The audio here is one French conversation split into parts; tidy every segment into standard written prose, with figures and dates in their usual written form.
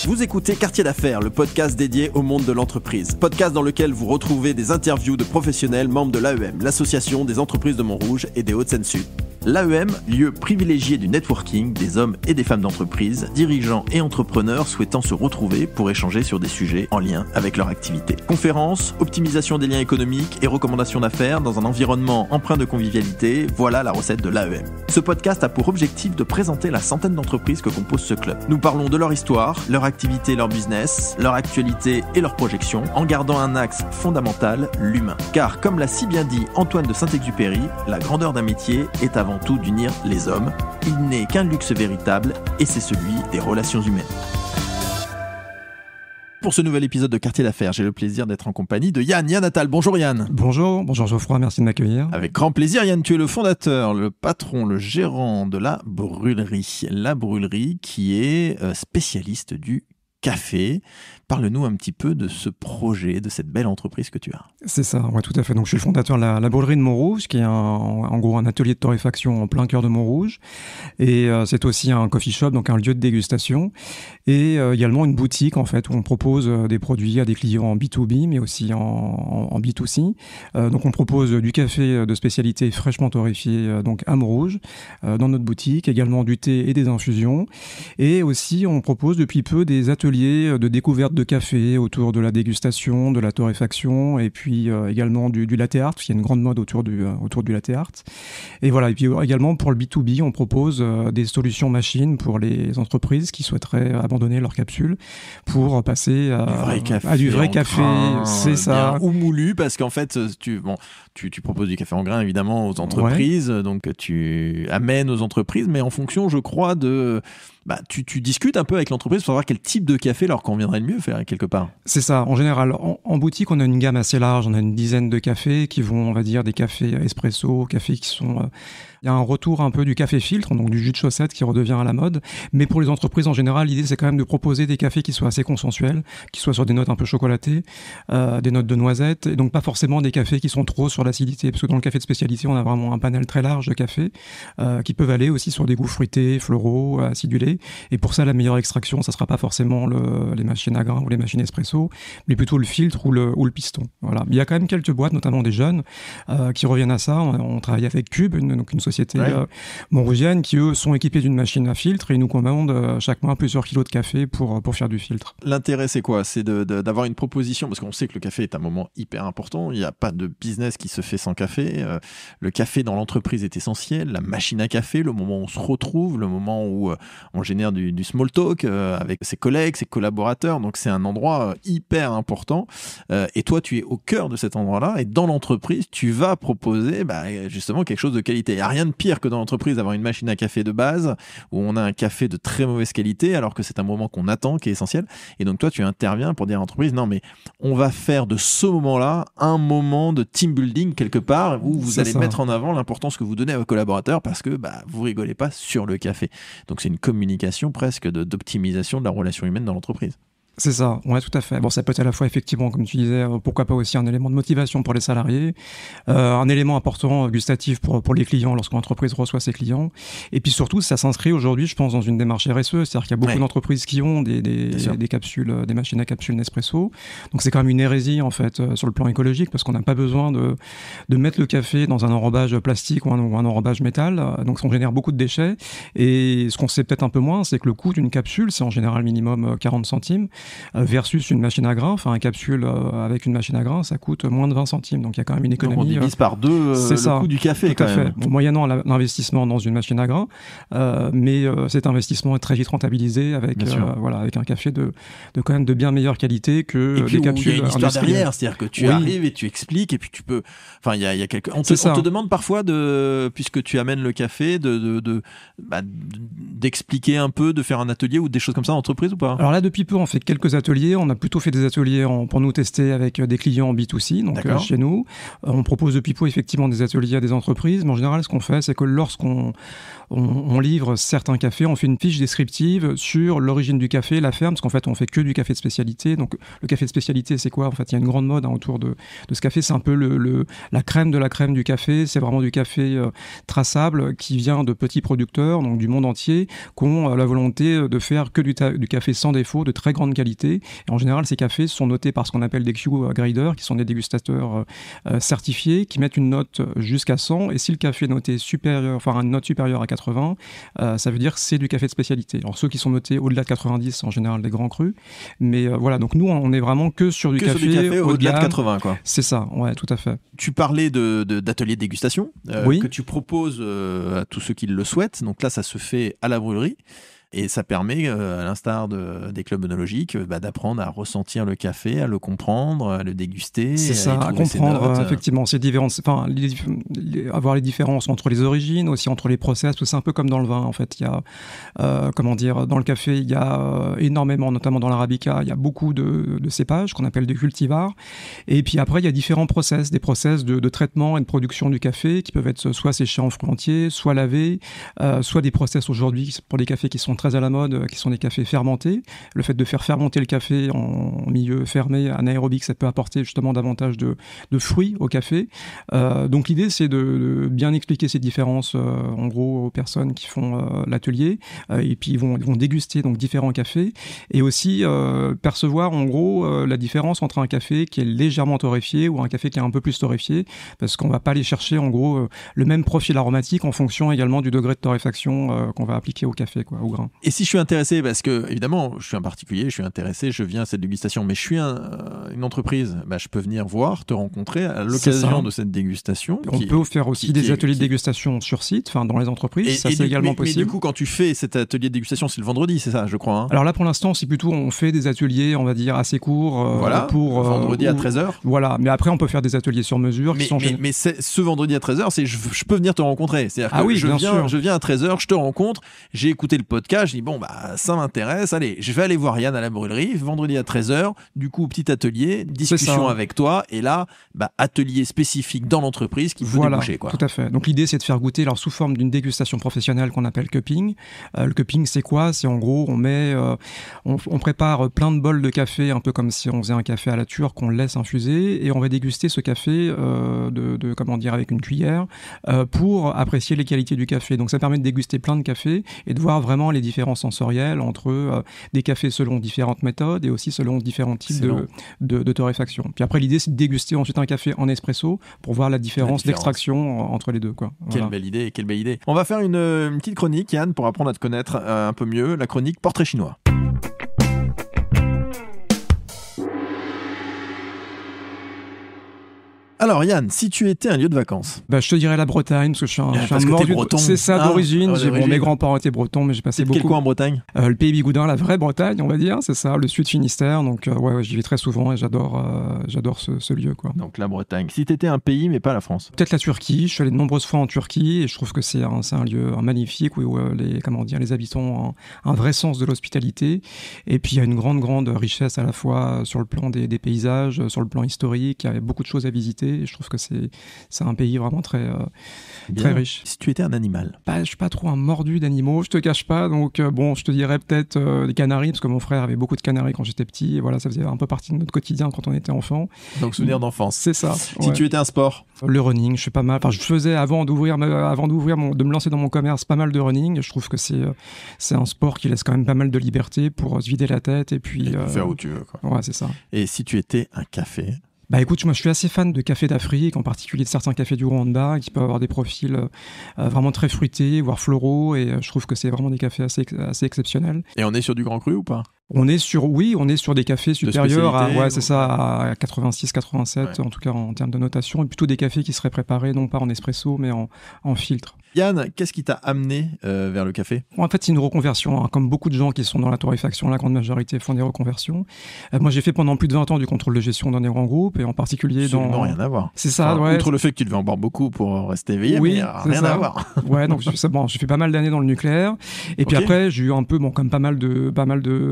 Vous écoutez Quartier d'affaires, le podcast dédié au monde de l'entreprise. Podcast dans lequel vous retrouvez des interviews de professionnels membres de l'AEM, l'association des entreprises de Montrouge et des Hauts-de-Seine-Sud. L'AEM, lieu privilégié du networking des hommes et des femmes d'entreprise, dirigeants et entrepreneurs souhaitant se retrouver pour échanger sur des sujets en lien avec leur activité. Conférences, optimisation des liens économiques et recommandations d'affaires dans un environnement empreint de convivialité, voilà la recette de l'AEM. Ce podcast a pour objectif de présenter la centaine d'entreprises que compose ce club. Nous parlons de leur histoire, leur activité, leur business, leur actualité et leurs projections, en gardant un axe fondamental, l'humain. Car comme l'a si bien dit Antoine de Saint-Exupéry, la grandeur d'un métier est avant tout d'unir les hommes. Il n'est qu'un luxe véritable et c'est celui des relations humaines. Pour ce nouvel épisode de Quartier d'affaires, j'ai le plaisir d'être en compagnie de Yann Attal. Bonjour Yann. Bonjour Geoffroy, merci de m'accueillir. Avec grand plaisir Yann, tu es le fondateur, le patron, le gérant de la brûlerie. La brûlerie qui est spécialiste du café. Parle-nous un petit peu de ce projet, de cette belle entreprise que tu as. C'est ça, ouais, tout à fait. Donc, je suis le fondateur de la brûlerie de Montrouge, qui est en gros un atelier de torréfaction en plein cœur de Montrouge. Et c'est aussi un coffee shop, donc un lieu de dégustation. Et également une boutique, en fait, où on propose des produits à des clients en B2B, mais aussi en B2C. Donc, on propose du café de spécialité fraîchement torréfié donc à Montrouge, dans notre boutique. Également du thé et des infusions. Et aussi, on propose depuis peu des ateliers de découverte de café autour de la dégustation, de la torréfaction et puis également du latte art, parce qu'il y a une grande mode autour du latte art. Et voilà, et puis également pour le B2B, on propose des solutions machines pour les entreprises qui souhaiteraient abandonner leurs capsules pour passer à du vrai café, grain, c'est ça. Ou moulu, parce qu'en fait, tu proposes du café en grain évidemment aux entreprises, ouais. Donc tu amènes aux entreprises, mais en fonction, je crois, de... tu discutes un peu avec l'entreprise pour savoir quel type de café leur conviendrait le mieux faire quelque part. C'est ça. En général, en boutique, on a une gamme assez large. On a une dizaine de cafés qui vont, on va dire, des cafés espresso, cafés qui sont... Il y a un retour un peu du café filtre, donc du jus de chaussette qui redevient à la mode. Mais pour les entreprises, en général, l'idée, c'est quand même de proposer des cafés qui soient assez consensuels, qui soient sur des notes un peu chocolatées, des notes de noisettes, et donc pas forcément des cafés qui sont trop sur l'acidité. Parce que dans le café de spécialité, on a vraiment un panel très large de cafés qui peuvent aller aussi sur des goûts fruités, floraux, acidulés. Et pour ça, la meilleure extraction, ça sera pas forcément les machines à grains ou les machines espresso, mais plutôt le filtre ou le piston. Voilà. Il y a quand même quelques boîtes, notamment des jeunes, qui reviennent à ça. On travaille avec Cube, une société montrougienne, qui eux sont équipés d'une machine à filtre et ils nous commandent chaque mois plusieurs kilos de café pour faire du filtre. L'intérêt, c'est quoi ? C'est d'avoir une proposition, parce qu'on sait que le café est un moment hyper important. Il n'y a pas de business qui se fait sans café. Le café dans l'entreprise est essentiel. La machine à café, le moment où on se retrouve, le moment où on génère du small talk avec ses collègues, ses collaborateurs. Donc c'est un endroit hyper important. Et toi, tu es au cœur de cet endroit-là. Et dans l'entreprise, tu vas proposer justement quelque chose de qualité. Il n'y a rien de pire que dans l'entreprise d'avoir une machine à café de base où on a un café de très mauvaise qualité alors que c'est un moment qu'on attend, qui est essentiel. Et donc toi, tu interviens pour dire à l'entreprise, non mais on va faire de ce moment-là un moment de team building quelque part où vous allez mettre en avant l'importance que vous donnez à vos collaborateurs parce que vous rigolez pas sur le café. Donc c'est une communication presque d'optimisation de la relation humaine dans l'entreprise. C'est ça, ouais, tout à fait. Bon, ça peut être à la fois, effectivement, comme tu disais, pourquoi pas aussi un élément de motivation pour les salariés, un élément important gustatif pour les clients lorsqu'une entreprise reçoit ses clients. Et puis surtout, ça s'inscrit aujourd'hui, je pense, dans une démarche RSE, c'est-à-dire qu'il y a beaucoup d'entreprises qui ont des capsules, des machines à capsules Nespresso. Donc c'est quand même une hérésie, en fait, sur le plan écologique, parce qu'on n'a pas besoin de mettre le café dans un enrobage plastique ou un enrobage métal. Donc on génère beaucoup de déchets. Et ce qu'on sait peut-être un peu moins, c'est que le coût d'une capsule, c'est en général minimum 40 centimes. Versus une machine à grains, enfin un capsule avec une machine à grains, ça coûte moins de 20 centimes. Donc il y a quand même une économie. Donc on divise par deux le coût du café tout quand même. Bon, moyennant l'investissement dans une machine à grains, mais cet investissement est très vite rentabilisé avec un café de quand même de bien meilleure qualité que et puis des capsules. Il y a une histoire derrière, c'est-à-dire que tu arrives et tu expliques et puis tu peux. Enfin, il y a quelques. On te demande parfois puisque tu amènes le café, d'expliquer un peu, de faire un atelier ou des choses comme ça en entreprise ou pas ? Alors là, depuis peu, on fait quelques ateliers. On a plutôt fait des ateliers pour nous tester avec des clients en B2C, donc chez nous. On propose depuis peu effectivement des ateliers à des entreprises, mais en général, ce qu'on fait, c'est que lorsqu'on livre certains cafés, on fait une fiche descriptive sur l'origine du café, la ferme, parce qu'en fait, on fait que du café de spécialité. Donc, le café de spécialité, c'est quoi? En fait, il y a une grande mode autour de ce café. C'est un peu la crème de la crème du café. C'est vraiment du café traçable qui vient de petits producteurs, donc du monde entier, qui ont la volonté de faire que du café sans défaut, de très grande qualité. Et en général, ces cafés sont notés par ce qu'on appelle des Q-graders, qui sont des dégustateurs certifiés, qui mettent une note jusqu'à 100. Et si le café est noté supérieur, enfin une note supérieure à 80, ça veut dire que c'est du café de spécialité. Alors ceux qui sont notés au-delà de 90, c'est en général des grands crus. Mais voilà, donc nous, on est vraiment que sur du café au-delà de 80, quoi. C'est ça, ouais, tout à fait. Tu parlais d'ateliers de dégustation oui. que tu proposes à tous ceux qui le souhaitent. Donc là, ça se fait à la brûlerie. Et ça permet, à l'instar des clubs œnologiques, d'apprendre à ressentir le café, à le comprendre, à le déguster. C'est ça, à comprendre effectivement ces différences, enfin, avoir les différences entre les origines, aussi entre les process, parce que c'est un peu comme dans le vin en fait. Il y a, dans le café, il y a énormément, notamment dans l'arabica, il y a beaucoup de cépages qu'on appelle des cultivars. Et puis après, il y a différents process, des process de traitement et de production du café qui peuvent être soit séchés en fruits entiers, soit lavés, soit des process aujourd'hui pour les cafés qui sont très à la mode, qui sont des cafés fermentés. Le fait de faire fermenter le café en milieu fermé, anaérobique, ça peut apporter justement davantage de fruits au café. Donc l'idée, c'est de bien expliquer ces différences, en gros, aux personnes qui font l'atelier. Et puis ils vont déguster donc différents cafés. Et aussi percevoir, en gros, la différence entre un café qui est légèrement torréfié ou un café qui est un peu plus torréfié, parce qu'on va pas aller chercher, en gros, le même profil aromatique en fonction également du degré de torréfaction qu'on va appliquer au café, quoi, au grain. Et si je suis intéressé, parce que évidemment, je suis un particulier, je suis intéressé, je viens à cette dégustation, mais je suis une entreprise, je peux venir voir, te rencontrer à l'occasion de cette dégustation. On peut faire aussi des ateliers de dégustation sur site, enfin dans les entreprises, ça c'est également possible. Mais du coup, quand tu fais cet atelier de dégustation, c'est le vendredi, c'est ça, je crois. Hein. Alors là, pour l'instant, c'est plutôt, on fait des ateliers, on va dire, assez courts. Pour vendredi à 13h. Voilà, mais après, on peut faire des ateliers sur mesure. Mais ce vendredi à 13h, je peux venir te rencontrer. C'est-à-dire que je viens à 13h, je te rencontre, j'ai écouté le podcast, je dis ça m'intéresse, allez, je vais aller voir Yann à la brûlerie, vendredi à 13h, du coup, petit atelier, discussion avec toi, et là, atelier spécifique dans l'entreprise qui peut déboucher, quoi. Tout à fait. Donc l'idée, c'est de faire goûter, alors sous forme d'une dégustation professionnelle qu'on appelle cupping. Le cupping, c'est quoi? C'est en gros, on prépare plein de bols de café, un peu comme si on faisait un café à la turque, qu'on laisse infuser, et on va déguster ce café avec une cuillère, pour apprécier les qualités du café. Donc ça permet de déguster plein de cafés et de voir vraiment les différences sensorielles entre des cafés selon différentes méthodes et aussi selon différents types de torréfaction. Puis après, l'idée, c'est de déguster ensuite un café en espresso pour voir la différence d'extraction entre les deux, quoi. Quelle belle idée. On va faire une petite chronique, Yann, pour apprendre à te connaître un peu mieux. La chronique Portrait chinois. Alors Yann, si tu étais un lieu de vacances, je te dirais la Bretagne, parce que je suis un mordu. C'est ça d'origine. Mes grands-parents étaient bretons, mais j'ai passé beaucoup. Quel coin en Bretagne? Le pays Bigoudin, la vraie Bretagne, on va dire, c'est ça, le sud Finistère. Donc j'y vais très souvent et j'adore ce lieu, quoi. Donc la Bretagne. Si t'étais un pays, mais pas la France. Peut-être la Turquie. Je suis allé de nombreuses fois en Turquie et je trouve que c'est un lieu magnifique où les habitants ont un vrai sens de l'hospitalité. Et puis il y a une grande richesse à la fois sur le plan des paysages, sur le plan historique. Il y a beaucoup de choses à visiter. Et je trouve que c'est un pays vraiment très riche. Si tu étais un animal? Je suis pas trop un mordu d'animaux, je te cache pas. Donc je te dirais peut-être des canaris, parce que mon frère avait beaucoup de canaris quand j'étais petit. Et voilà, ça faisait un peu partie de notre quotidien quand on était enfant. Donc souvenir d'enfance. C'est ça. Si tu étais un sport? Le running, je suis pas mal. Enfin, je faisais de me lancer dans mon commerce, pas mal de running. Je trouve que c'est un sport qui laisse quand même pas mal de liberté pour se vider la tête et puis faire où tu veux, quoi. Ouais, c'est ça. Et si tu étais un café? Écoute, moi je suis assez fan de café d'Afrique, en particulier de certains cafés du Rwanda qui peuvent avoir des profils vraiment très fruités, voire floraux, et je trouve que c'est vraiment des cafés assez exceptionnels. Et on est sur du grand cru ou pas? On est sur des cafés supérieurs à 86, 87, en tout cas en termes de notation, et plutôt des cafés qui seraient préparés non pas en espresso, mais en filtre. Yann, qu'est-ce qui t'a amené vers le café? En fait, c'est une reconversion. Comme beaucoup de gens qui sont dans la torréfaction, la grande majorité font des reconversions. Moi, j'ai fait pendant plus de 20 ans du contrôle de gestion dans des grands groupes, et en particulier Absolument rien à voir. C'est ça, ouais. Outre le fait que tu devais en boire beaucoup pour rester éveillé, mais rien à voir. Ouais, donc j'ai fait pas mal d'années dans le nucléaire. Et puis après, j'ai eu un peu, comme pas mal de,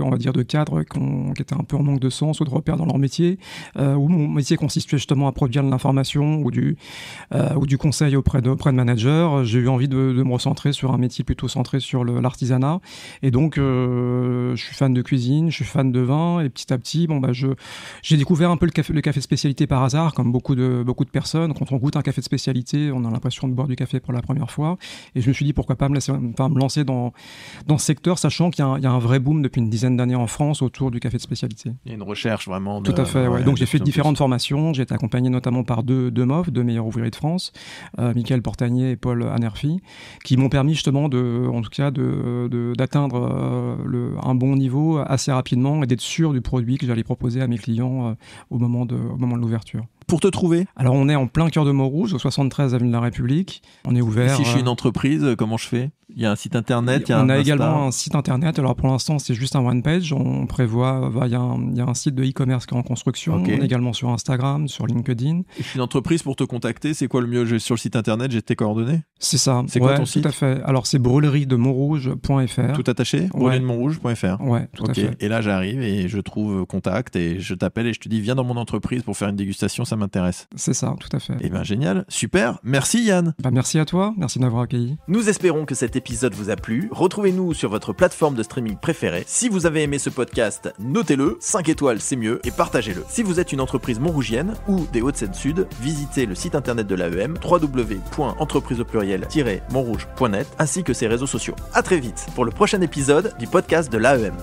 on va dire, dire, de cadres qui étaient un peu en manque de sens ou de repères dans leur métier, où mon métier consistait justement à produire de l'information ou du conseil auprès de managers. J'ai eu envie de me recentrer sur un métier plutôt centré sur l'artisanat. Et donc, je suis fan de cuisine, je suis fan de vin, et petit à petit, j'ai découvert un peu le café spécialité par hasard, comme beaucoup de personnes. Quand on goûte un café de spécialité, on a l'impression de boire du café pour la première fois. Et je me suis dit, pourquoi pas me lancer dans ce secteur, sachant qu'il y a un vrai boom depuis une dizaine d'années en France autour du café de spécialité. Il y a une recherche vraiment. Tout à fait, ouais. Donc j'ai fait différentes formations. J'ai été accompagné notamment par deux MOF, deux meilleurs ouvriers de France, Michael Portanier et Paul Anerfi, qui m'ont permis justement d'atteindre un bon niveau assez rapidement et d'être sûr du produit que j'allais proposer à mes clients au moment de l'ouverture. Pour te trouver ? Alors on est en plein cœur de Montrouge, au 73 avenue de la République. On est ouvert. Si je suis une entreprise, comment je fais ? Il y a un site internet, on a également un site internet. Alors pour l'instant, c'est juste un one page. On prévoit, il y a un site de e-commerce qui est en construction. Okay. On est également sur Instagram, sur LinkedIn. Et je suis une entreprise, pour te contacter, c'est quoi le mieux ? Sur le site internet, j'ai tes coordonnées ? C'est ça. C'est quoi ton site ? Tout à fait. Alors c'est brûleriedemontrouge.fr. Tout attaché ? brûleriedemontrouge.fr. Ouais, tout à fait. Et là, j'arrive et je trouve contact et je t'appelle et je te dis, viens dans mon entreprise pour faire une dégustation, ça m'intéresse. C'est ça, tout à fait. Eh bien, génial. Super. Merci Yann. Merci à toi. Merci de m'avoir accueilli. Nous espérons que cet épisode vous a plu. Retrouvez-nous sur votre plateforme de streaming préférée. Si vous avez aimé ce podcast, notez-le, 5 étoiles c'est mieux, et partagez-le. Si vous êtes une entreprise montrougienne ou des Hauts-de-Seine-Sud, visitez le site internet de l'AEM, www.entrepriseaupluriel-montrouge.net, ainsi que ses réseaux sociaux. À très vite pour le prochain épisode du podcast de l'AEM.